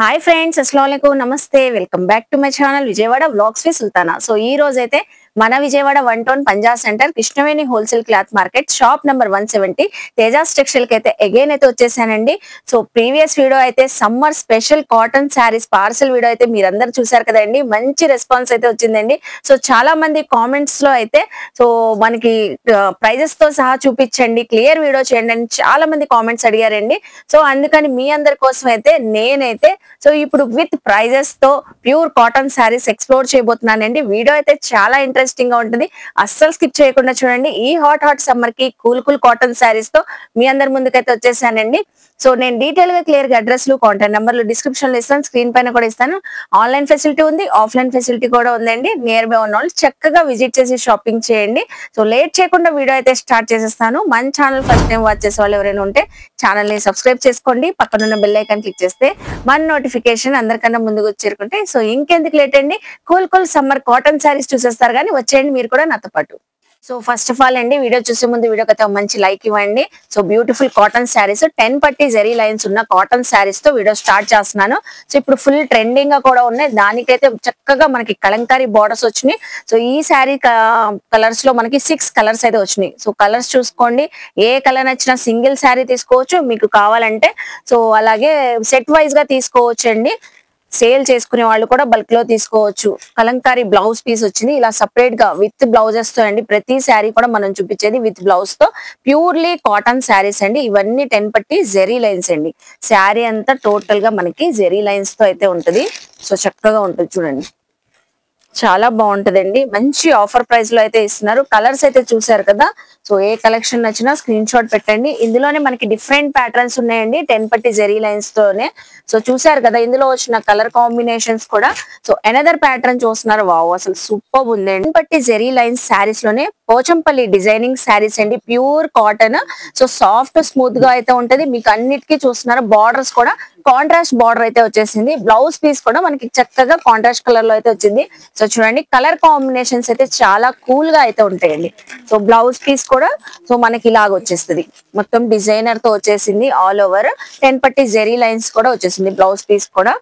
Hi friends, అస్సలాముఅలైకుం, నమస్తే. Welcome back to my channel Vijayawada vlogs with Sultana. So ఈ రోజు అయితే మన Vijayawada 1 town Panja centre Krishnaveni wholesale cloth market shop number 170 Tejas textile కి అయితే అగైన్ అయితే వచ్చేసానండి. సో ప్రీవియస్ వీడియో అయితే summer special cotton saris parcel video అయితే మీరందరూ చూసారు కదండి. మంచి రెస్పాన్స్ అయితే వచ్చిందండి. సో చాలా మంది కామెంట్స్ లో అయితే సో మనకి ప్రైజెస్ తో సహా చూపించండి, క్లియర్ వీడియో చేయండి అని చాలా మంది కామెంట్స్ అడిగారండి. సో అందుకని మీ అందరి కోసం అయితే నేనైతే సో ఇప్పుడు విత్ ప్రైజెస్ తో ప్యూర్ కాటన్ శారీస్ ఎక్స్ప్లోర్ చేయబోతున్నానండి. వీడియో అయితే చాలా ఇంట్రెస్టింగ్ గా ఉంటుంది, అస్సలు స్కిప్ చేయకుండా చూడండి. ఈ హాట్ సమ్మర్ కి కూల్ కాటన్ శారీస్ తో మీ అందరి ముందుకైతే వచ్చేసానండి. సో నేను డీటెయిల్ గా క్లియర్ గా అడ్రస్లు కాంటాక్ట్ నెంబర్లు డిస్క్రిప్షన్ లో ఇస్తాను, స్క్రీన్ పైన కూడా ఇస్తాను. ఆన్లైన్ ఫెసిలిటీ ఉంది, ఆఫ్లైన్ ఫెసిలిటీ కూడా ఉందండి. నియర్ బై ఉన్న వాళ్ళు చక్కగా విజిట్ చేసి షాపింగ్ చేయండి. సో లేట్ చేయకుండా వీడియో అయితే స్టార్ట్ చేసేస్తాను. మన ఛానల్ ఫస్ట్ టైం వాచ్ చేసే వాళ్ళు ఎవరైనా ఉంటే ఛానల్ ని సబ్స్క్రైబ్ చేసుకోండి, పక్కనున్న బెల్ ఐకాన్ క్లిక్ చేస్తే మన నోటిఫికేషన్ అందరికన్నా ముందుకు చేరుకుంటే. సో ఇంకెందుకు లేట్ అండి, కూల్ సమ్మర్ కాటన్ శారీస్ చూసేస్తారు కానీ వచ్చేయండి మీరు కూడా నాతో పాటు. సో ఫస్ట్ ఆఫ్ ఆల్ అండి, వీడియో చూసే ముందు వీడియోకి అయితే మంచి లైక్ ఇవ్వండి. సో బ్యూటిఫుల్ కాటన్ శారీస్ 10 పట్టి జరీ లైన్స్ ఉన్న కాటన్ శారీస్ తో వీడియో స్టార్ట్ చేస్తున్నాను. సో ఇప్పుడు ఫుల్ ట్రెండింగ్ గా కూడా ఉన్నాయి, దానికైతే చక్కగా మనకి కలంకారీ బార్డర్స్ వచ్చినాయి. సో ఈ శారీ కలర్స్ లో మనకి 6 కలర్స్ అయితే వచ్చినాయి. సో కలర్స్ చూసుకోండి, ఏ కలర్ నచ్చినా సింగిల్ శారీ తీసుకోవచ్చు, మీకు కావాలంటే సో అలాగే సెట్ వైజ్ గా తీసుకోవచ్చు అండి. సేల్ చేసుకునే వాళ్ళు కూడా బల్క్ లో తీసుకోవచ్చు. కలంకారీ బ్లౌజ్ పీస్ వచ్చింది ఇలా సపరేట్ గా విత్ బ్లౌజెస్ తో అండి. ప్రతి శారీ కూడా మనం చూపించేది విత్ బ్లౌజ్ తో ప్యూర్లీ కాటన్ శారీస్ అండి. ఇవన్నీ 10 పట్టి జెరీ లైన్స్ అండి. శారీ అంతా టోటల్ గా మనకి జెరీ లైన్స్ తో అయితే ఉంటది. సో చక్కగా ఉంటుంది చూడండి, చాలా బాగుంటదండి. మంచి ఆఫర్ ప్రైస్ లో అయితే ఇస్తున్నారు. కలర్స్ అయితే చూసారు కదా. సో ఏ కలెక్షన్ నచ్చినా స్క్రీన్ షాట్ పెట్టండి. ఇందులోనే మనకి డిఫరెంట్ ప్యాటర్న్స్ ఉన్నాయండి 10 పట్టి జెరీ లైన్స్ తోనే. సో చూసారు కదా, ఇందులో వచ్చిన కలర్ కాంబినేషన్స్ కూడా. సో ఎనదర్ ప్యాటర్న్ చూస్తున్నారు, వావ్ అసలు సూపర్ ఉందండి. 10 పట్టి జెరీ లైన్స్ శారీస్ లోనే పోచంపల్లి డిజైనింగ్ శారీస్ అండి, pure cotton. So soft smooth గా అయితే ఉంటది. మీకు అన్నిటికీ చూస్తున్నారు బార్డర్స్ కూడా కాంట్రాస్ట్ బార్డర్ అయితే వచ్చేసింది. బ్లౌజ్ పీస్ కూడా మనకి చక్కగా కాంట్రాస్ట్ కలర్ లో అయితే వచ్చింది. సో చూడండి, కలర్ కాంబినేషన్స్ అయితే చాలా కూల్ గా అయితే ఉంటాయండి. సో బ్లౌజ్ పీస్ కూడా సో మనకి ఇలాగ వచ్చేస్తుంది, మొత్తం డిజైనర్ తో వచ్చేసింది. ఆల్ ఓవర్ 10 పట్టి జెరీ లైన్స్ కూడా వచ్చేసింది. బ్లౌజ్ పీస్ కూడా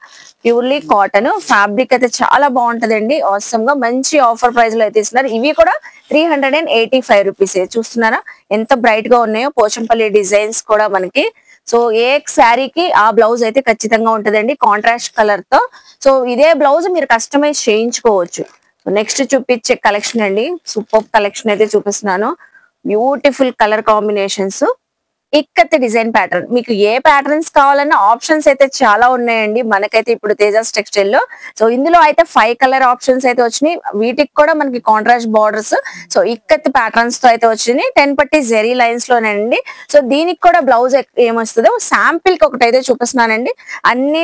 ప్యూర్లీ కాటన్. ఫ్యాబ్రిక్ అయితే చాలా బాగుంటదండి. ఆసమ్ గా మంచి ఆఫర్ ప్రైస్ లో అయితే ఇస్తున్నారు. ఇవి కూడా 385 రూపీస్. చూస్తున్నారా ఎంత బ్రైట్ గా ఉన్నాయో. పోచంపల్లి డిజైన్స్ కూడా మనకి. సో ఏ శారీకి ఆ బ్లౌజ్ అయితే ఖచ్చితంగా ఉంటదండి కాంట్రాస్ట్ కలర్ తో. సో ఇదే బ్లౌజ్ మీరు కస్టమైజ్ చేయించుకోవచ్చు. సో నెక్స్ట్ చూపించే కలెక్షన్ అండి, సూపర్ కలెక్షన్ అయితే చూపిస్తున్నాను. Beautiful colour combinations, ikat design pattern. మీకు ఏ ప్యాటర్న్స్ కావాలన్నా ఆప్షన్స్ అయితే చాలా ఉన్నాయండి మనకైతే ఇప్పుడు తేజాస్ టెక్స్టైల్ లో. సో ఇందులో అయితే 5 కలర్ ఆప్షన్స్ అయితే వచ్చినాయి. వీటికి కూడా మనకి contrast borders. So ikat patterns తో అయితే వచ్చినాయి 10 పట్టి జెరీ లైన్స్ లోనండి. సో దీనికి కూడా బ్లౌజ్ ఏమొస్తుందో శాంపిల్ కి ఒకటి అయితే చూపిస్తున్నానండి. అన్ని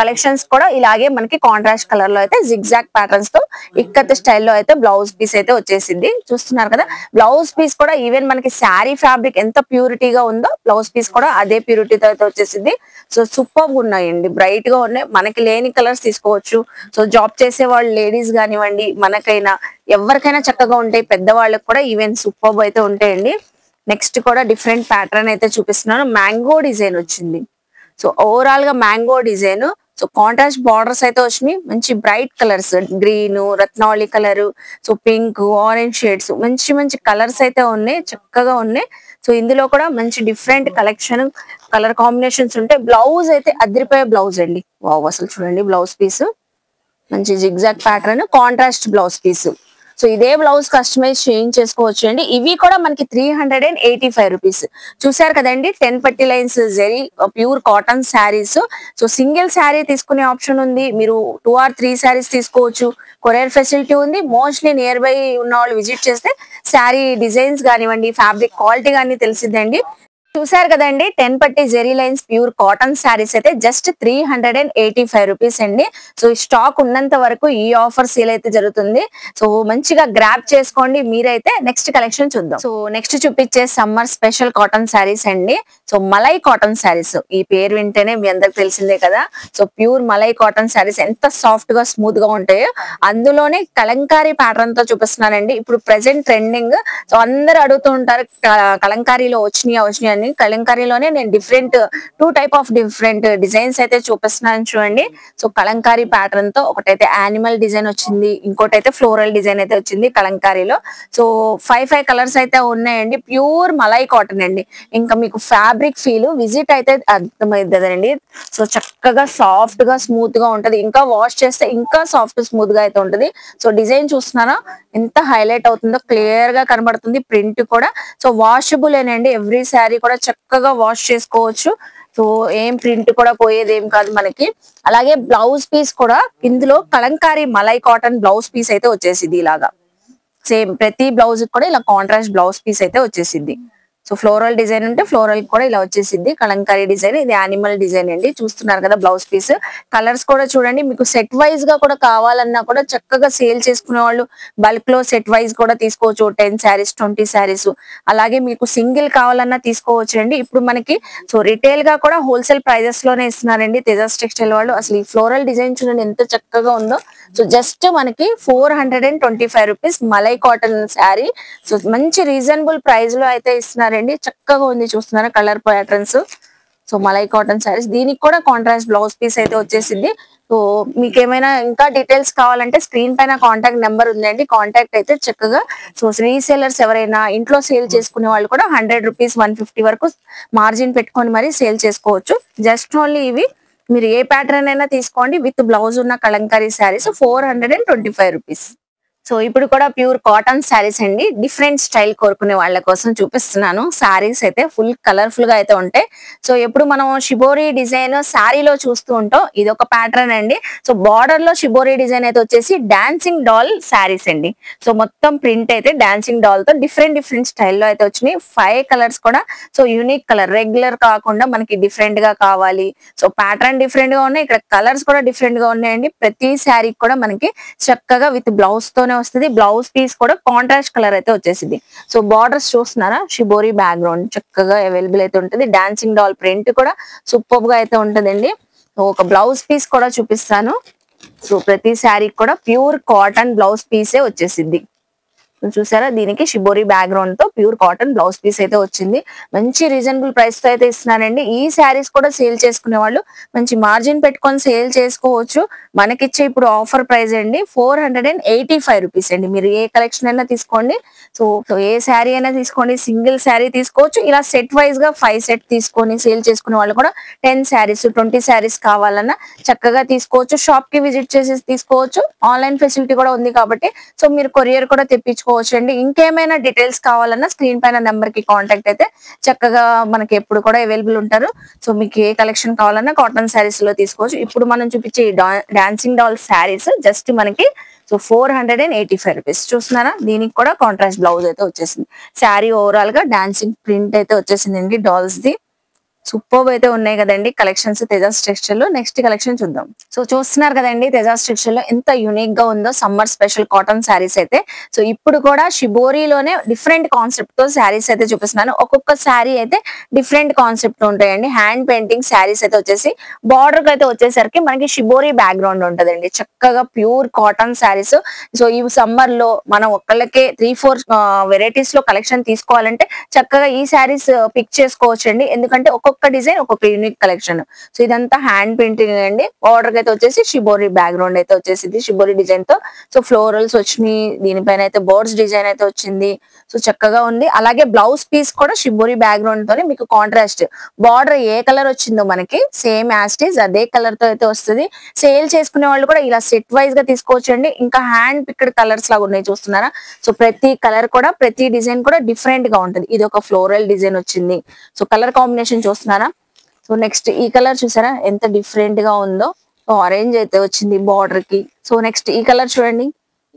కలెక్షన్స్ కూడా ఇలాగే మనకి కాంట్రాస్ట్ కలర్ లో అయితే జిగ్జాగ్ ప్యాటర్న్స్ తో ఇక్కత్ స్టైల్లో అయితే బ్లౌజ్ పీస్ అయితే వచ్చేసింది. చూస్తున్నారు కదా, బ్లౌజ్ పీస్ కూడా ఈవెన్ మనకి శారీ ఫ్యాబ్రిక్ ఎంత ప్యూరిటీగా ఉందో బ్లౌజ్ పీస్ కూడా అదే ప్యూరిటీతో అయితే వచ్చేసింది. సో సూపర్ గా ఉన్నాయండి, బ్రైట్ గా ఉన్నాయి. మనకి లేని కలర్స్ తీసుకోవచ్చు. సో జాబ్ చేసే వాళ్ళు లేడీస్ కానివ్వండి, మనకైనా ఎవరికైనా చక్కగా ఉంటాయి. పెద్దవాళ్ళకి కూడా ఈవెన్ సూపర్ అయితే ఉంటాయండి. నెక్స్ట్ కూడా డిఫరెంట్ ప్యాటర్న్ అయితే చూపిస్తున్నాను. మ్యాంగో డిజైన్ వచ్చింది. సో ఓవరాల్ గా mango design. So contrast borders అయితే వచ్చినాయి. మంచి bright colours, green, Ratnavali colour, so pink, orange shades, మంచి మంచి కలర్స్ అయితే ఉన్నాయి, చక్కగా ఉన్నాయి. సో ఇందులో కూడా మంచి డిఫరెంట్ కలెక్షన్ కలర్ కాంబినేషన్స్ ఉంటాయి. బ్లౌజ్ అయితే అదిరిపోయే బ్లౌజ్ అండి. వావ్ అసలు చూడండి, బ్లౌజ్ పీస్ మంచి zigzag pattern, contrast blouse piece. So ఇదే బ్లౌజ్ కస్టమైజ్ చేయించేసుకోవచ్చు అండి. ఇవి కూడా మనకి 385 రూపీస్. చూసారు కదండి, 10 పట్టి lines zari pure cotton saris. So single sari తీసుకునే ఆప్షన్ ఉంది, మీరు 2 or 3 శారీస్ తీసుకోవచ్చు. కొరియర్ ఫెసిలిటీ ఉంది. మోస్ట్లీ నియర్ బై ఉన్న వాళ్ళు విజిట్ చేస్తే శారీ డిజైన్స్ కానివ్వండి, ఫ్యాబ్రిక్ క్వాలిటీ కానీ తెలిసిద్దండి. చూసారు కదండి, 10 పట్టి zari lines pure cotton saris అయితే జస్ట్ 385 రూపీస్ అండి. సో స్టాక్ ఉన్నంత వరకు ఈ ఆఫర్ సేల్ అయితే జరుగుతుంది. సో మంచిగా గ్రాప్ చేసుకోండి మీరైతే. నెక్స్ట్ కలెక్షన్ చూద్దాం. సో నెక్స్ట్ చూపించే సమ్మర్ స్పెషల్ కాటన్ శారీస్ అండి. సో మలై కాటన్ శారీస్, ఈ పేరు వింటేనే మీ అందరికి తెలిసిందే కదా. So pure malai cotton saris ఎంత సాఫ్ట్ గా స్మూత్ గా ఉంటాయో, అందులోనే కలంకారీ ప్యాటర్న్ తో చూపిస్తున్నానండి. ఇప్పుడు ప్రెసెంట్ ట్రెండింగ్. సో అందరు అడుగుతూ ఉంటారు కలంకారీలో వచ్చినాయి అని. కలంకారీని. కలంకారీలోనే నేను two type of different designs అయితే చూపిస్తున్నాను చూడండి. సో కలంకారీ ప్యాటర్న్ తో ఒకటైతే యానిమల్ డిజైన్ వచ్చింది, ఇంకోటైతే ఫ్లోరల్ డిజైన్ అయితే వచ్చింది కలంకారీలో. సో ఫైవ్ కలర్స్ అయితే ఉన్నాయండి. ప్యూర్ మలై కాటన్ అండి. ఇంకా మీకు ఫ్యాబ్రిక్ ఫీల్ విజిట్ అయితే అర్థమైందండి. సో చక్కగా సాఫ్ట్ గా స్మూత్ గా ఉంటది. ఇంకా వాష్ చేస్తే ఇంకా సాఫ్ట్ స్మూత్ గా అయితే ఉంటది. సో డిజైన్ చూస్తున్నారా ఎంత హైలైట్ అవుతుందో క్లియర్ గా కనబడుతుంది. ప్రింట్ కూడా సో వాషబుల్ ఏనండి. ఎవ్రీ శారీ కూడా చక్కగా వాష్ చేసుకోవచ్చు. సో ఏం ప్రింట్ కూడా పోయేది ఏం కాదు మనకి. అలాగే బ్లౌజ్ పీస్ కూడా ఇందులో Kalamkari malai cotton blouse piece అయితే వచ్చేసింది. ఇలాగా సేమ్ ప్రతి బ్లౌజ్ కూడా ఇలా కాంట్రాస్ట్ బ్లౌజ్ పీస్ అయితే వచ్చేసింది. సో ఫ్లోరల్ డిజైన్ ఉంటే ఫ్లోరల్ కూడా ఇలా వచ్చేసింది. కలంకారీ డిజైన్, ఇది యానిమల్ డిజైన్ అండి. చూస్తున్నారు కదా బ్లౌజ్ పీస్. కలర్స్ కూడా చూడండి. మీకు సెట్ వైజ్ గా కూడా కావాలన్నా కూడా చక్కగా సేల్ చేసుకునే వాళ్ళు బల్క్ లో సెట్ వైజ్ కూడా తీసుకోవచ్చు. 10 శారీస్ 20 శారీస్ అలాగే మీకు సింగిల్ కావాలన్నా తీసుకోవచ్చు అండి. ఇప్పుడు మనకి సో రిటైల్ గా కూడా హోల్సేల్ ప్రైజెస్ లోనే ఇస్తున్నారండి తేజాస్ టెక్స్టైల్ వాళ్ళు. అసలు ఈ ఫ్లోరల్ డిజైన్ చూడండి ఎంత చక్కగా ఉందో. సో జస్ట్ మనకి 425 rupees malai cotton sari. So మంచి రీజనబుల్ ప్రైస్ లో అయితే ఇస్తున్నారు. చక్కగా ఉంది చూస్తున్నారా colour patterns. So malai cotton saris, దీనికి కూడా కాంట్రాస్ట్ బ్లౌజ్ పీస్ అయితే వచ్చేసింది. సో మీకు ఏమైనా ఇంకా డీటెయిల్స్ కావాలంటే స్క్రీన్ పైన కాంటాక్ట్ నెంబర్ ఉందండి. కాంటాక్ట్ అయితే చక్కగా. సో రీసేలర్స్ ఎవరైనా ఇంట్లో సేల్ చేసుకునే వాళ్ళు కూడా 100 రూపీస్ 150 వరకు మార్జిన్ పెట్టుకొని మరి సేల్ చేసుకోవచ్చు. జస్ట్ ఓన్లీ ఇవి మీరు ఏ ప్యాటర్న్ అయినా తీసుకోండి. విత్ బ్లౌజ్ ఉన్న కలంకారీ శారీస్ 425 రూపీస్. సో ఇప్పుడు కూడా ప్యూర్ కాటన్ శారీస్ అండి. డిఫరెంట్ స్టైల్ కోరుకునే వాళ్ళ కోసం చూపిస్తున్నాను. శారీస్ అయితే ఫుల్ కలర్ఫుల్ గా అయితే ఉంటాయి. సో ఎప్పుడు మనం షిబోరి డిజైన్ శారీలో చూస్తూ ఉంటాం. ఇది ఒక ప్యాటర్న్ అండి. సో బార్డర్ లో షిబోరి డిజైన్ అయితే వచ్చేసి డాన్సింగ్ డాల్ శారీస్ అండి. సో మొత్తం ప్రింట్ అయితే డాన్సింగ్ డాల్ తో డిఫరెంట్ స్టైల్లో అయితే వచ్చినాయి. 5 కలర్స్ కూడా సో యూనిక్ కలర్, రెగ్యులర్ కాకుండా మనకి డిఫరెంట్ గా కావాలి. సో ప్యాటర్న్ డిఫరెంట్ గా ఉన్నాయి. ఇక్కడ కలర్స్ కూడా డిఫరెంట్ గా ఉన్నాయండి. ప్రతి శారీ కూడా మనకి చక్కగా విత్ బ్లౌజ్ తోనే వస్తుంది. బ్లౌజ్ పీస్ కూడా కాంట్రాస్ట్ కలర్ అయితే వచ్చేసింది. సో బార్డర్స్ చూస్తున్నారా షిబోరి బ్యాక్గ్రౌండ్ చక్కగా అవైలబుల్ అయితే ఉంటుంది. డాన్సింగ్ డాల్ ప్రింట్ కూడా సూపర్ గా అయితే ఉంటుందండి. ఒక బ్లౌజ్ పీస్ కూడా చూపిస్తాను. సో ప్రతి శారీ కూడా ప్యూర్ కాటన్ బ్లౌజ్ పీసే వచ్చేసింది. చూసారా దీనికి షిబోరి బ్యాక్గ్రౌండ్ తో ప్యూర్ కాటన్ బ్లౌజ్ పీస్ అయితే వచ్చింది. మంచి రీజనబుల్ ప్రైస్ తో అయితే ఇస్తున్నారండి. ఈ శారీస్ కూడా సేల్ చేసుకునే వాళ్ళు మంచి మార్జిన్ పెట్టుకొని సేల్ చేసుకోవచ్చు. మనకిచ్చే ఇప్పుడు ఆఫర్ ప్రైస్ అండి 485 రూపీస్ అండి. మీరు ఏ కలెక్షన్ అయినా తీసుకోండి. సో ఏ శారీ అయినా తీసుకోండి. సింగిల్ శారీ తీసుకోవచ్చు. ఇలా సెట్ వైజ్ గా 5 సెట్ తీసుకొని సేల్ చేసుకునే వాళ్ళు కూడా 10 శారీస్ 20 శారీస్ కావాలన్నా చక్కగా తీసుకోవచ్చు. షాప్ కి విజిట్ చేసి తీసుకోవచ్చు. ఆన్లైన్ ఫెసిలిటీ కూడా ఉంది కాబట్టి సో మీరు కొరియర్ కూడా తెప్పించుకోవచ్చు అండి. ఇంకేమైనా డీటెయిల్స్ కావాలన్నా స్క్రీన్ పైన నెంబర్ కి కాంటాక్ట్ అయితే చక్కగా మనకి ఎప్పుడు కూడా అవైలబుల్ ఉంటారు. సో మీకు ఏ కలెక్షన్ కావాలన్నా కాటన్ శారీస్ లో తీసుకోవచ్చు. ఇప్పుడు మనం చూపించే డాన్సింగ్ డాల్ శారీస్ జస్ట్ మనకి సో 485 రూపీస్. చూస్తున్నారా దీనికి కూడా కాంట్రాస్ట్ బ్లౌజ్ అయితే వచ్చేసింది. శారీ ఓవరాల్ గా డాన్సింగ్ ప్రింట్ అయితే వచ్చేసిందండి డాల్స్ ది. సూపర్ అయితే ఉన్నాయి కదండి కలెక్షన్స్ తేజాస్ టెక్స్టైల్ లో. నెక్స్ట్ కలెక్షన్ చూద్దాం. సో చూస్తున్నారు కదండి తేజాస్ టెక్స్టైల్ లో ఎంత యూనిక్ గా ఉందో సమ్మర్ స్పెషల్ కాటన్ శారీస్ అయితే. సో ఇప్పుడు కూడా షిబోరిలోనే డిఫరెంట్ కాన్సెప్ట్ తో శారీస్ అయితే చూపిస్తున్నాను. ఒక్కొక్క శారీ అయితే డిఫరెంట్ కాన్సెప్ట్ ఉంటాయండి. హ్యాండ్ పెయింటింగ్ శారీస్ అయితే వచ్చేసి బార్డర్ అయితే వచ్చేసరికి మనకి షిబోరి బ్యాక్గ్రౌండ్ ఉంటదండి. చక్కగా ప్యూర్ కాటన్ శారీస్. సో ఈ సమ్మర్ లో మనం ఒక్కళ్ళకే 3-4 వెరైటీస్ లో కలెక్షన్ తీసుకోవాలంటే చక్కగా ఈ శారీస్ పిక్ చేసుకోవచ్చు అండి. ఎందుకంటే ఒక్కొక్క డిజైన్ ఒక్కొక్క యూనిక్ కలెక్షన్. సో ఇదంతా హ్యాండ్ పెయింటింగ్ అండి. బార్డర్ అయితే వచ్చేసి షిబోరి బ్యాక్గ్రౌండ్ అయితే వచ్చేసింది షిబోరి డిజైన్ తో. సో ఫ్లోరల్స్ వచ్చినాయి. దీనిపైన అయితే బర్డ్స్ డిజైన్ అయితే వచ్చింది. సో చక్కగా ఉంది. అలాగే బ్లౌజ్ పీస్ కూడా షిబోరి బ్యాక్గ్రౌండ్ తోనే మీకు కాంట్రాస్ట్ బార్డర్ ఏ కలర్ వచ్చిందో మనకి సేమ్ యాస్టీస్ అదే కలర్ తో అయితే వస్తుంది. సేల్ చేసుకునే వాళ్ళు కూడా ఇలా సెట్ వైజ్ గా తీసుకోవచ్చు అండి. ఇంకా హ్యాండ్ పిక్డ్ కలర్స్ లాగా ఉన్నాయి చూస్తున్నారా. సో ప్రతి కలర్ కూడా ప్రతి డిజైన్ కూడా డిఫరెంట్ గా ఉంటుంది. ఇది ఒక ఫ్లోరల్ డిజైన్ వచ్చింది. సో కలర్ కాంబినేషన్ చూస్తున్నారా. సో నెక్స్ట్ ఈ కలర్ చూసారా ఎంత డిఫరెంట్ గా ఉందో. ఆరెంజ్ అయితే వచ్చింది బార్డర్ కి. సో నెక్స్ట్ ఈ కలర్ చూడండి.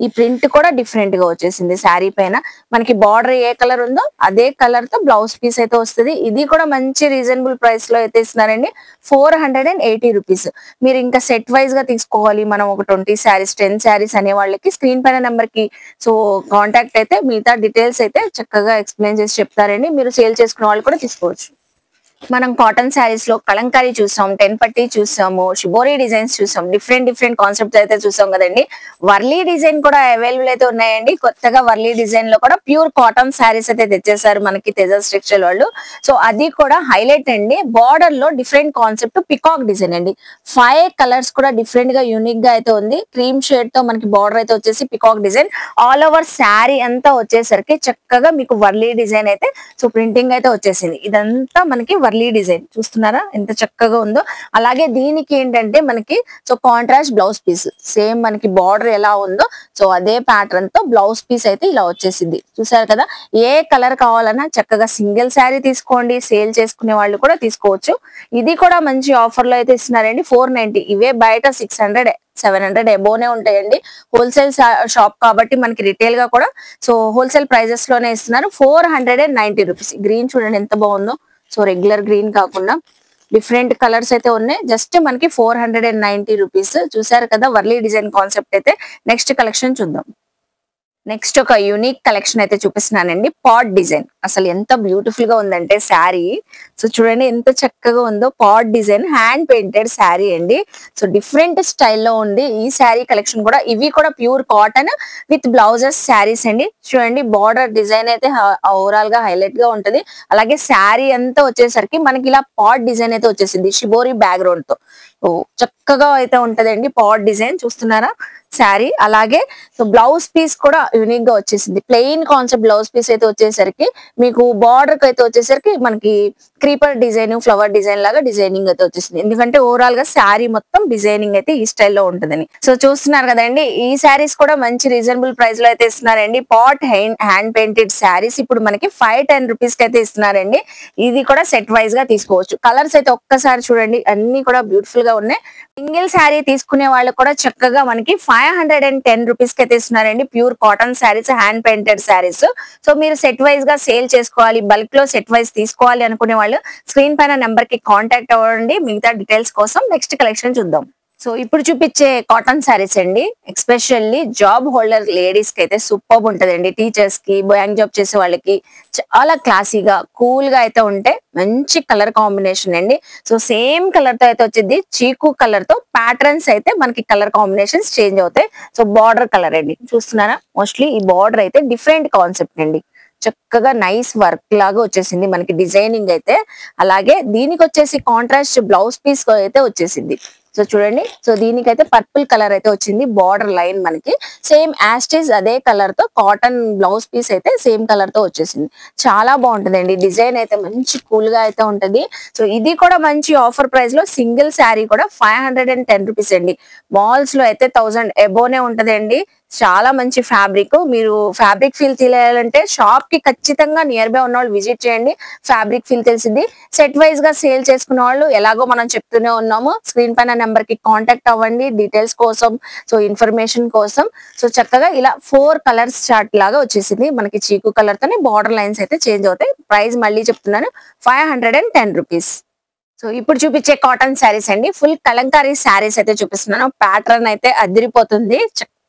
ఈ ప్రింట్ కూడా డిఫరెంట్ గా వచ్చేసింది శారీ పైన. మనకి బార్డర్ ఏ కలర్ ఉందో అదే కలర్ తో బ్లౌజ్ పీస్ అయితే వస్తుంది. ఇది కూడా మంచి రీజనబుల్ ప్రైస్ లో అయితే ఇస్తున్నారండి. 480 రూపీస్. మీరు ఇంకా సెట్ వైజ్ గా తీసుకోవాలి మనం ఒక 20 శారీస్ 10 శారీస్ అనే వాళ్ళకి స్క్రీన్ పైన నెంబర్ కి సో కాంటాక్ట్ అయితే మిగతా డీటెయిల్స్ అయితే చక్కగా ఎక్స్ప్లెయిన్ చేసి చెప్తారండి. మీరు సేల్ చేసుకునే వాళ్ళు కూడా తీసుకోవచ్చు. మనం కాటన్ శారీస్ లో కలంకారీ చూసాం, టెన్ పట్టి చూసాము, షిబోరి డిజైన్స్ చూసాం, డిఫరెంట్ కాన్సెప్ట్స్ అయితే చూసాం కదండి. వర్లీ డిజైన్ కూడా అవైలబుల్ అయితే ఉన్నాయండి. కొత్తగా వర్లీ డిజైన్ లో కూడా ప్యూర్ కాటన్ శారీస్ అయితే తెచ్చేసారు మనకి తేజాస్ టెక్స్టైల్ వాళ్ళు. సో అది కూడా హైలైట్ అండి. బార్డర్ లో డిఫరెంట్ కాన్సెప్ట్ పికాక్ డిజైన్ అండి. 5 కలర్స్ కూడా డిఫరెంట్ గా యూనిక్ గా అయితే ఉంది. క్రీమ్ షేడ్ తో మనకి బార్డర్ అయితే వచ్చేసి peacock design. All over sari అంతా వచ్చేసరికి చక్కగా మీకు వర్లీ డిజైన్ అయితే సో ప్రింటింగ్ అయితే వచ్చేసింది. ఇదంతా మనకి వర్లీ డిజైన్ చూస్తున్నారా ఎంత చక్కగా ఉందో. అలాగే దీనికి ఏంటంటే మనకి so contrast blouse piece same మనకి బార్డర్ ఎలా ఉందో సో అదే ప్యాటర్న్ తో బ్లౌజ్ పీస్ అయితే ఇలా వచ్చేసింది. చూసారు కదా, ఏ కలర్ కావాలన్నా చక్కగా సింగిల్ శారీ తీసుకోండి, సేల్ చేసుకునే వాళ్ళు కూడా తీసుకోవచ్చు. ఇది కూడా మంచి ఆఫర్ లో అయితే ఇస్తున్నారండి. 490. ఇవే బయట 600 700 ఎబోనే ఉంటాయండి. హోల్సేల్ షాప్ కాబట్టి మనకి రిటైల్ గా కూడా సో హోల్సేల్ ప్రైజెస్ లోనే ఇస్తున్నారు. 490 రూపీస్. గ్రీన్ చూడండి ఎంత బాగుందో. సో రెగ్యులర్ గ్రీన్ కాకుండా డిఫరెంట్ కలర్స్ అయితే ఉన్నాయి. జస్ట్ మనకి 490 రూపీస్. చూసారు కదా వర్లీ డిజైన్ కాన్సెప్ట్ అయితే. నెక్స్ట్ కలెక్షన్ చూద్దాం. నెక్స్ట్ ఒక యూనిక్ కలెక్షన్ అయితే చూపిస్తున్నానండి. పాట్ డిజైన్ అసలు ఎంత బ్యూటిఫుల్ గా ఉందంటే శారీ. సో చూడండి ఎంత చక్కగా ఉందో. Pot design hand painted sari అండి. సో డిఫరెంట్ స్టైల్లో ఉంది ఈ శారీ కలెక్షన్ కూడా. ఇవి కూడా pure cotton with blouses saris అండి. చూడండి బార్డర్ డిజైన్ అయితే ఓవరాల్ గా హైలైట్ గా ఉంటది. అలాగే శారీ అంతా వచ్చేసరికి మనకి ఇలా పాట్ డిజైన్ అయితే వచ్చేసింది షిబోరి బ్యాక్గ్రౌండ్ తో. చక్కగా అయితే ఉంటదండి పాట్ డిజైన్. చూస్తున్నారా శారీ. అలాగే సో బ్లౌజ్ పీస్ కూడా యూనిక్ గా వచ్చేసింది. ప్లెయిన్ కాన్సెప్ట్ బ్లౌజ్ పీస్ అయితే వచ్చేసరికి మీకు బార్డర్ కి అయితే వచ్చేసరికి మనకి క్రీపర్ డిజైన్, ఫ్లవర్ డిజైన్ లాగా డిజైనింగ్ అయితే వచ్చేసింది. ఎందుకంటే ఓవరాల్ గా శారీ మొత్తం డిజైనింగ్ అయితే ఈ స్టైల్లో ఉంటుందని. సో చూస్తున్నారు కదండి, ఈ శారీస్ కూడా మంచి రీజనబుల్ ప్రైస్ లో అయితే ఇస్తున్నారండి. పాట్ హ్యాండ్ పెయింటెడ్ శారీస్ ఇప్పుడు మనకి 510 రూపీస్ కి అయితే ఇస్తున్నారండి. ఇది కూడా సెట్ వైజ్ గా తీసుకోవచ్చు. కలర్స్ అయితే ఒక్కసారి చూడండి, అన్ని కూడా బ్యూటిఫుల్ గా ఉన్నాయి. సింగిల్ శారీ తీసుకునే వాళ్ళు కూడా చక్కగా మనకి 510 రూపీస్ కి అయితే ఇస్తున్నారండి. Pure cotton saris, hand painted saris. So మీరు సెట్ వైజ్ గా సేల్ చేసుకోవాలి, బల్క్ లో సెట్ వైజ్ తీసుకోవాలి అనుకునే వాళ్ళు స్క్రీన్ పైన నెంబర్ కి కాంటాక్ట్ అవ్వండి మిగతా డీటెయిల్స్ కోసం. నెక్స్ట్ కలెక్షన్ చూద్దాం. సో ఇప్పుడు చూపించే కాటన్ శారీస్ అండి. ఎక్స్పెషల్లీ జాబ్ హోల్డర్ లేడీస్ కి అయితే సూపర్ ఉంటదండి. టీచర్స్ కి, బ్యాంక్ జాబ్ చేసే వాళ్ళకి చాలా క్లాసీగా కూల్ గా అయితే ఉంటే మంచి కలర్ కాంబినేషన్ అండి. సో సేమ్ కలర్ తో అయితే వచ్చింది. చీకు కలర్ తో ప్యాటర్న్స్ అయితే మనకి కలర్ కాంబినేషన్స్ చేంజ్ అవుతాయి. సో బార్డర్ కలర్ అండి. చూస్తున్నారా, మోస్ట్లీ ఈ బార్డర్ అయితే డిఫరెంట్ కాన్సెప్ట్ అండి. చక్కగా నైస్ వర్క్ లాగా వచ్చేసింది మనకి డిజైనింగ్ అయితే. అలాగే దీనికి వచ్చేసి కాంట్రాస్ట్ బ్లౌజ్ పీస్ అయితే వచ్చేసింది. సో చూడండి, సో దీనికైతే పర్పుల్ కలర్ అయితే వచ్చింది. బార్డర్ లైన్ మనకి సేమ్ యాస్టేజ్ అదే కలర్ తో కాటన్ బ్లౌజ్ పీస్ అయితే సేమ్ కలర్ తో వచ్చేసింది. చాలా బాగుంటుందండి. డిజైన్ అయితే మంచి కూల్ గా అయితే ఉంటది. సో ఇది కూడా మంచి ఆఫర్ ప్రైస్ లో సింగిల్ శారీ కూడా 510 రూపీస్ అండి. మాల్స్ లో అయితే 1000 ఎబోనే ఉంటదండి. చాలా మంచి ఫ్యాబ్రిక్. మీరు ఫ్యాబ్రిక్ ఫీల్ తెలియాలంటే షాప్ కి ఖచ్చితంగా నియర్ బై ఉన్న వాళ్ళు విజిట్ చేయండి. ఫ్యాబ్రిక్ ఫీల్ తెలిసింది. సెట్ వైజ్ గా సేల్ చేసుకున్న వాళ్ళు ఎలాగో మనం చెప్తూనే ఉన్నాము, స్క్రీన్ పైన నెంబర్ కి కాంటాక్ట్ అవ్వండి డీటెయిల్స్ కోసం, సో ఇన్ఫర్మేషన్ కోసం. సో చక్కగా ఇలా 4 కలర్స్ చార్ట్ లాగా వచ్చేసింది మనకి. చీకు కలర్ తోనే బార్డర్ లైన్స్ అయితే చేంజ్ అవుతాయి. ప్రైస్ మళ్ళీ చెప్తున్నాను, 510 రూపీస్. సో ఇప్పుడు చూపించే కాటన్ శారీస్ అండి. ఫుల్ కలంకారీ శారీస్ అయితే చూపిస్తున్నాను. ప్యాటర్న్ అయితే అదిరిపోతుంది.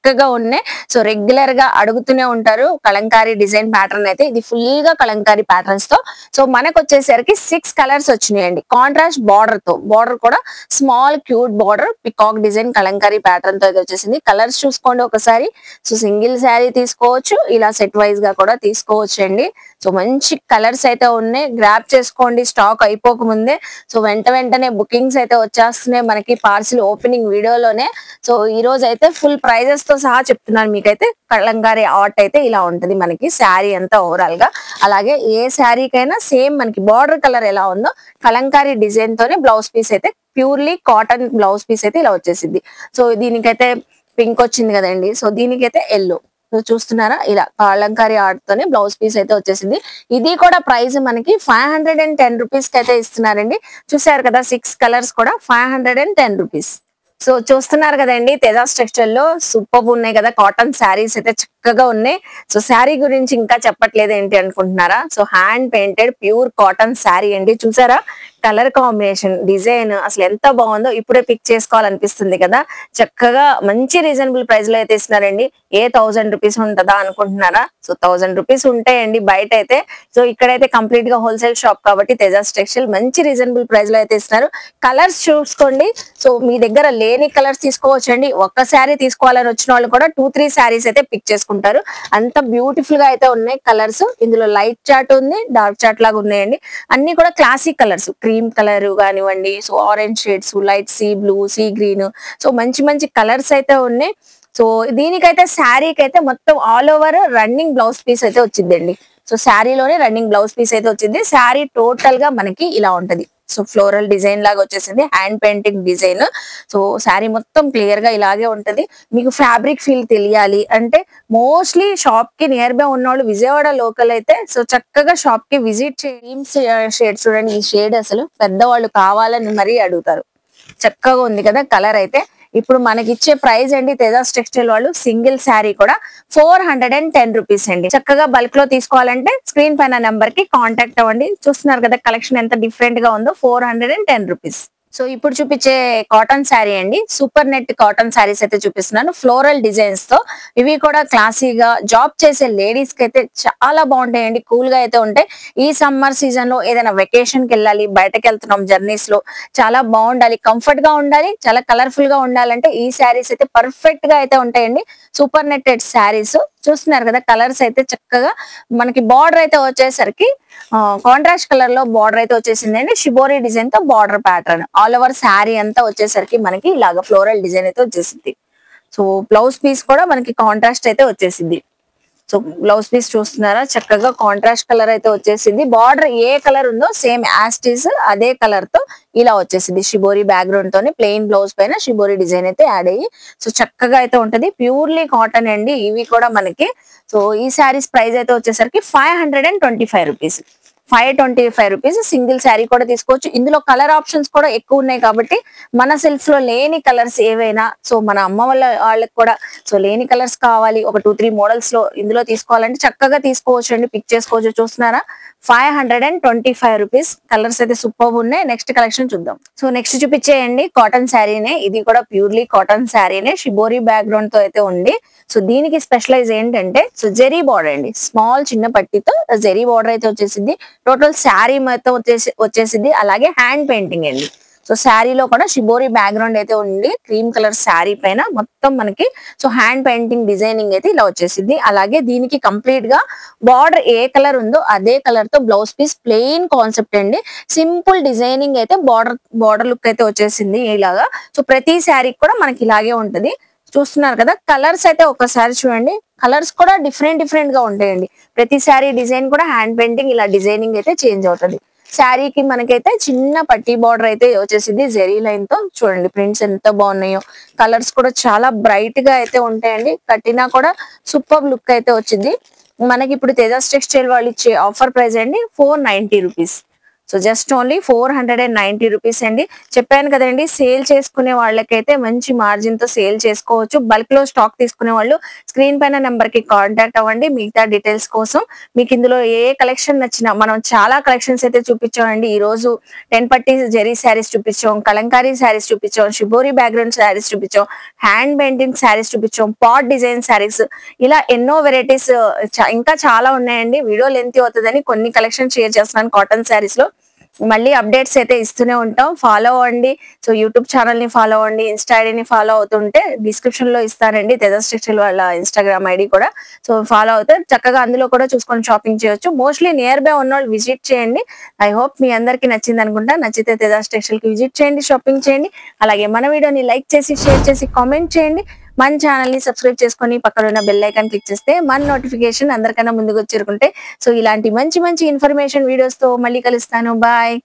చక్కగా ఉన్నాయి. సో రెగ్యులర్ గా అడుగుతూనే ఉంటారు కలంకారీ డిజైన్ ప్యాటర్న్ అయితే. ఇది ఫుల్ గా కలంకారీ ప్యాటర్న్స్ తో. సో మనకు వచ్చేసరికి 6 కలర్స్ వచ్చినాయండి. కాంట్రాస్ట్ బార్డర్ తో, బార్డర్ కూడా small cute border peacock design Kalamkari pattern తో అయితే వచ్చేసింది. కలర్స్ చూసుకోండి ఒకసారి. సో సింగిల్ శారీ తీసుకోవచ్చు, ఇలా సెట్ వైజ్ గా కూడా తీసుకోవచ్చు అండి. సో మంచి కలర్స్ అయితే ఉన్నాయి. గ్రాప్ చేసుకోండి స్టాక్ అయిపోక ముందే. సో వెంటనే బుకింగ్స్ అయితే వచ్చేస్తున్నాయి మనకి పార్సిల్ ఓపెనింగ్ వీడియోలోనే. సో ఈ రోజు అయితే ఫుల్ ప్రైజెస్ తో సహా చెప్తున్నాను మీకైతే. కలంకారీ ఆర్ట్ అయితే ఇలా ఉంటది మనకి శారీ అంతా ఓవరాల్ గా. అలాగే ఏ శారీకైనా సేమ్ మనకి బార్డర్ కలర్ ఎలా ఉందో కలంకారీ డిజైన్ తోనే బ్లౌజ్ పీస్ అయితే ప్యూర్లీ కాటన్ బ్లౌజ్ పీస్ అయితే ఇలా వచ్చేసింది. సో దీనికైతే పింక్ వచ్చింది కదండి. సో దీనికైతే ఎల్లో. చూస్తున్నారా, ఇలా కలంకారీ ఆర్ట్ తోనే బ్లౌజ్ పీస్ అయితే వచ్చేసింది. ఇది కూడా ప్రైస్ మనకి 510 రూపీస్ కి అయితే ఇస్తున్నారండి. చూసారు కదా 6 కలర్స్ కూడా 510 రూపీస్. సో చూస్తున్నారు కదండి, తేజాస్ టెక్స్టైల్ లో సూపర్ ఉన్నాయి కదా కాటన్ శారీస్ అయితే చక్కగా ఉన్నాయి. సో శారీ గురించి ఇంకా చెప్పట్లేదు ఏంటి అనుకుంటున్నారా? So hand painted pure cotton sari అండి. చూసారా కలర్ కాంబినేషన్, డిజైన్ అసలు ఎంత బాగుందో ఇప్పుడే పిక్ చేసుకోవాలనిపిస్తుంది కదా. చక్కగా మంచి రీజనబుల్ ప్రైస్ లో అయితే ఇస్తున్నారండి. 1000 రూపీస్ ఉంటుందా అనుకుంటున్నారా? సో 1000 రూపీస్ ఉంటాయండి బయట అయితే. సో ఇక్కడైతే కంప్లీట్ గా హోల్సేల్ షాప్ కాబట్టి తేజాస్ టెక్స్టైల్ మంచి రీజనబుల్ ప్రైస్ లో అయితే ఇస్తున్నారు. కలర్స్ చూసుకోండి. సో మీ దగ్గర లేని కలర్స్ తీసుకోవచ్చండి. ఒక్క శారీ తీసుకోవాలని వచ్చిన వాళ్ళు కూడా 2-3 శారీస్ అయితే పిక్ చేసుకుంటారు. అంత బ్యూటిఫుల్ గా అయితే ఉన్నాయి కలర్స్. ఇందులో లైట్ చాట్ ఉంది, డార్క్ చాట్ లాగా ఉన్నాయండి. అన్ని కూడా క్లాసిక్ కలర్స్, క్రీమ్ కలర్ కానివ్వండి, so orange shades, light sea blue, sea green, so మంచి మంచి కలర్స్ అయితే ఉన్నాయి. సో దీనికైతే శారీకి అయితే మొత్తం all over running blouse piece అయితే వచ్చిందండి. సో శారీలోనే రన్నింగ్ బ్లౌజ్ పీస్ అయితే వచ్చింది. శారీ టోటల్ గా మనకి ఇలా ఉంటది. సో ఫ్లోరల్ డిజైన్ లాగా వచ్చేసింది, hand painting design. So sari మొత్తం క్లియర్ గా ఇలాగే ఉంటది. మీకు ఫ్యాబ్రిక్ ఫీల్ తెలియాలి అంటే మోస్ట్లీ షాప్ కి నియర్ బై ఉన్నవాళ్ళు విజయవాడ లోకల్ అయితే సో చక్కగా షాప్ కి విజిట్ చేయండి. షేడ్ చూడండి, ఈ షేడ్ అసలు పెద్దవాళ్ళు కావాలని మరీ అడుగుతారు. చక్కగా ఉంది కదా కలర్ అయితే. ఇప్పుడు మనకి ఇచ్చే ప్రైస్ అండి తేజాస్ టెక్స్టైల్ వాళ్ళు సింగిల్ శారీ కూడా 410 రూపీస్ అండి. చక్కగా బల్క్ లో తీసుకోవాలంటే స్క్రీన్ పైన నెంబర్ కి కాంటాక్ట్ అవ్వండి. చూస్తున్నారు కదా కలెక్షన్ ఎంత డిఫరెంట్ గా ఉందో. 410 రూపీస్. సో ఇప్పుడు చూపించే కాటన్ శారీ అండి, సూపర్ నెట్ కాటన్ శారీస్ అయితే చూపిస్తున్నాను ఫ్లోరల్ డిజైన్స్ తో. ఇవి కూడా క్లాసీగా జాబ్ చేసే లేడీస్ కి అయితే చాలా బాగుంటాయండి, కూల్ గా అయితే ఉంటాయి. ఈ సమ్మర్ సీజన్ లో ఏదైనా వెకేషన్ కి వెళ్ళాలి, బయటకు వెళ్తున్నాం జర్నీస్ లో, చాలా బాగుండాలి, కంఫర్ట్ గా ఉండాలి, చాలా కలర్ఫుల్ గా ఉండాలంటే ఈ శారీస్ అయితే పర్ఫెక్ట్ గా అయితే ఉంటాయండి. సూపర్ నెట్టెడ్ శారీస్ చూస్తున్నారు కదా, కలర్స్ అయితే చక్కగా మనకి బార్డర్ అయితే వచ్చేసరికి కాంట్రాస్ట్ కలర్ లో బార్డర్ అయితే వచ్చేసింది అండి. షిబోరి డిజైన్ తో border pattern all over sari అంతా వచ్చేసరికి మనకి ఇలాగ ఫ్లోరల్ డిజైన్ అయితే వచ్చేసింది. సో బ్లౌజ్ పీస్ కూడా మనకి కాంట్రాస్ట్ అయితే వచ్చేసింది. సో బ్లౌజ్ పీస్ చూస్తున్నారా, చక్కగా కాంట్రాస్ట్ కలర్ అయితే వచ్చేసింది. బార్డర్ ఏ కలర్ ఉందో సేమ్ యాస్టీస్ అదే కలర్ తో ఇలా వచ్చేసింది. షిబోరి బ్యాక్గ్రౌండ్ తోని ప్లెయిన్ బ్లౌజ్ పైన షిబోరి డిజైన్ అయితే యాడ్ అయ్యి సో చక్కగా అయితే ఉంటది. ప్యూర్లీ కాటన్ అండి ఇవి కూడా మనకి. సో ఈ శారీస్ ప్రైస్ అయితే వచ్చేసరికి 525 రూపీస్. 525 రూపీస్ సింగిల్ శారీ కూడా తీసుకోవచ్చు. ఇందులో కలర్ ఆప్షన్స్ కూడా ఎక్కువ ఉన్నాయి కాబట్టి మన సెల్ఫ్ లో లేని కలర్స్ ఏవైనా సో మన అమ్మ వాళ్ళకి కూడా సో లేని కలర్స్ కావాలి, ఒక 2-3 మోడల్స్ లో ఇందులో తీసుకోవాలంటే చక్కగా తీసుకోవచ్చు అండి, పిక్ చేసుకోవచ్చు. చూస్తున్నారా 525 రూపీస్. కలర్స్ అయితే సూపర్ ఉన్నాయి. నెక్స్ట్ కలెక్షన్ చూద్దాం. సో నెక్స్ట్ చూపించేయండి కాటన్ శారీనే, ఇది కూడా ప్యూర్లీ కాటన్ శారీనే, షిబోరి బ్యాక్గ్రౌండ్ తో అయితే ఉంది. సో దీనికి స్పెషలైజ్ ఏంటంటే సో జెరీ బార్డర్ అండి, స్మాల్ చిన్న పట్టితో జెరీ బార్డర్ అయితే వచ్చేసింది. టోటల్ శారీ మొత్తం వచ్చేసింది. అలాగే హ్యాండ్ పెయింటింగ్ అండి. సో శారీలో కూడా షిబోరి బ్యాక్గ్రౌండ్ అయితే ఉంది. క్రీమ్ కలర్ శారీ పైన మొత్తం మనకి సో హ్యాండ్ పెయింటింగ్ డిజైనింగ్ అయితే ఇలా వచ్చేసింది. అలాగే దీనికి కంప్లీట్ గా బార్డర్ ఏ కలర్ ఉందో అదే కలర్ తో బ్లౌజ్ పీస్ ప్లెయిన్ కాన్సెప్ట్ అండి. సింపుల్ డిజైనింగ్ అయితే బార్డర్ లుక్ అయితే వచ్చేసింది ఇలాగా. సో ప్రతి శారీకి కూడా మనకి ఇలాగే ఉంటది. చూస్తున్నారు కదా కలర్స్ అయితే ఒకసారి చూడండి, కలర్స్ కూడా డిఫరెంట్ గా ఉంటాయండి. ప్రతి శారీ డిజైన్ కూడా హ్యాండ్ పెయింటింగ్ ఇలా డిజైనింగ్ అయితే చేంజ్ అవుతుంది. శారీకి మనకైతే చిన్న పట్టీ బార్డర్ అయితే వచ్చేసింది జెరీ లైన్ తో. చూడండి ప్రింట్స్ ఎంత బాగున్నాయో, కలర్స్ కూడా చాలా బ్రైట్ గా అయితే ఉంటాయండి. కట్టినా కూడా సూపర్ లుక్ అయితే వచ్చింది. మనకి ఇప్పుడు తేజాస్ టెక్స్టైల్ వాళ్ళు ఇచ్చే ఆఫర్ ప్రైస్ అండి 490 rupees. So just only 490 rupees అండి. చెప్పాను కదండి సేల్ చేసుకునే వాళ్ళకైతే మంచి మార్జిన్ తో సేల్ చేసుకోవచ్చు. బల్క్ లో స్టాక్ తీసుకునే వాళ్ళు స్క్రీన్ పైన నెంబర్ కి కాంటాక్ట్ అవ్వండి మిగతా డీటెయిల్స్ కోసం. మీకు ఇందులో ఏ కలెక్షన్ నచ్చినా మనం చాలా కలెక్షన్స్ అయితే చూపించామండి. ఈ రోజు 10 పట్టీ జెరీ శారీస్ చూపించాం, కలంకారీ శారీస్ చూపించాం, షిబోరి బ్యాక్గ్రౌండ్ శారీస్ చూపించాం, హ్యాండ్ పెయింటింగ్ శారీస్ చూపించాం, పాట్ డిజైన్ శారీస్, ఇలా ఎన్నో వెరైటీస్ ఇంకా చాలా ఉన్నాయండి. వీడియో లెంత్ అవుతుందని కొన్ని కలెక్షన్ షేర్ చేస్తున్నాను కాటన్ శారీస్ లో. మళ్ళీ అప్డేట్స్ అయితే ఇస్తూనే ఉంటాం, ఫాలో అవ్వండి. సో యూట్యూబ్ ఛానల్ ని ఫాలో అవ్వండి, ఇన్స్టా ఐడిని ఫాలో అవుతుంటే డిస్క్రిప్షన్ లో ఇస్తానండి తేజాస్ టెక్స్టైల్ వాళ్ళ ఇన్స్టాగ్రామ్ ఐడి కూడా. సో ఫాలో అవుతే చక్కగా అందులో కూడా చూసుకొని షాపింగ్ చేయొచ్చు. మోస్ట్లీ నియర్ బై ఉన్న వాళ్ళు విజిట్ చేయండి. ఐ హోప్ మీ అందరికి నచ్చింది అనుకుంటా. నచ్చితే తేజాస్ టెక్స్టైల్ కి విజిట్ చేయండి, షాపింగ్ చేయండి. అలాగే మన వీడియోని లైక్ చేసి షేర్ చేసి కామెంట్ చేయండి. మన ఛానల్ ని సబ్స్క్రైబ్ చేసుకొని పక్కన ఉన్న బెల్ ఐకాన్ క్లిక్ చేస్తే మన నోటిఫికేషన్ అందరికన్నా ముందుకు చేరుకుంటే సో ఇలాంటి మంచి మంచి ఇన్ఫర్మేషన్ వీడియోస్ తో మళ్ళీ కలుస్తాను. బాయ్.